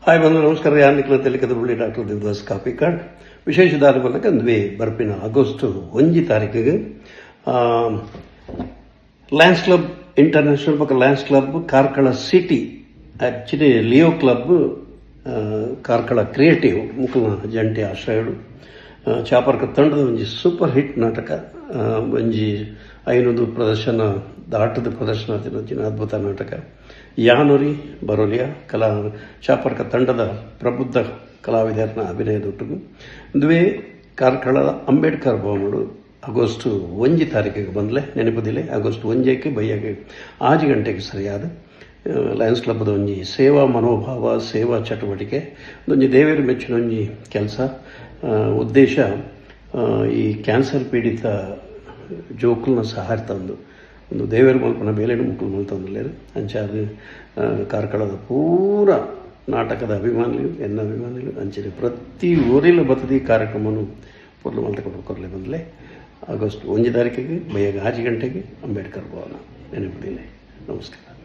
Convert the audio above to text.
Hi ಬಂದು ನಮಸ್ಕಾರ. ಯಾನಿಕ್ಲ ತೆಲಿಕದ ಬುಳ್ಳಿ ಡಾಕ್ಟರ್ ದೇವದಾಸ್ ಕಾಪಿಕಾಡ್ ವಿಶೇಷ ದಾರಿ ಬಂದಕಂದ್ವಿ ಬರ್ಪಿನ ಆಗಸ್ಟ್ 1 ತಾರೀಕಿಗೆ ಲಯನ್ಸ್ ಕ್ಲಬ್ ಇಂಟರ್ನ್ಯಾಷನಲ್ ಪಕ್ಕ Lions Club Karkala city actually Leo Club Karkala creative ಮುಖಲ ಜಂಟಿ ಆಶ್ರಯಡು ಚಾಪರ್ಕ ತಂಡದ ಒಂಜಿ ಸೂಪರ್ ಹಿಟ್ ನಾಟಕ ಒಂಜಿ ಐನೂರು ಪ್ರದರ್ಶನ ದಾಟದ ಪ್ರದರ್ಶನ ಆತಿನ ಅದ್ಭುತ ನಾಟಕ ಯಾನುರಿ ಬರೋಲಿಯ ಕಲಾ ಚಾಪರ್ಕ ತಂಡದ ಪ್ರಬುದ್ಧ ಕಲಾವಿದರನ್ನ ಅಭಿನಯದೊಟ್ಟಿಗೂ ದುವೆ ಕಾರ್ಕಳದ ಅಂಬೇಡ್ಕರ್ ಭವನಡು ಆಗಸ್ಟ್ 1 ತಾರೀಕಿಗೆ ಬಂದಲೆ ನೆನಪದಿಲ್ಲ. ಆಗಸ್ಟ್ 1ಕ್ಕೆ ಬೈಯಾಗೆ 6 ಗಂಟೆಗೆ ಸರಿಯಾದ ಲಯನ್ಸ್ ಕ್ಲಬ್ದ ಒಂಜಿ ಸೇವಾ ಮನೋಭಾವ ಸೇವಾ ಚಟುವಟಿಕೆ ಒಂಜಿ ದೇವೇರು ಮೆಚ್ಚಿನ ಒಂಜಿ ಕೆಲಸ ಉದ್ದೇಶ ಈ ಕ್ಯಾನ್ಸರ್ ಪೀಡಿತ ಜೋಕುಲ್ನ ಸಹಾಯ ತಂದು ಒಂದು ದೇವೇರು ಮಲ್ಪನ ಬೇಲೆನು ಮುಕ್ಕಲು ಮಲ್ತಂದಿಲ್ಲೇರು ಅಂಚಾದ ಕಾರ್ಕಳದ ಪೂರ ನಾಟಕದ ಅಭಿಮಾನಿಗಳು ಎನ್ನ ಅಭಿಮಾನಿಗಳು ಅಂಚನೆ ಪ್ರತಿ ಊರಿನ ಬತ್ತದಿ ಕಾರ್ಯಕ್ರಮನು ಪೂರ್ಣ ಮಲ್ತಕೊಂಡು ಕೊರಲೆ ಬಂದಲೆ ಆಗಸ್ಟ್ 1 ತಾರೀಕಿಗೆ ಬೈಯಾಗ 6 ಗಂಟೆಗೆ ಅಂಬೇಡ್ಕರ್ ಭವನ ನೆನಪಿದಿಲ್ಲ. ನಮಸ್ಕಾರ.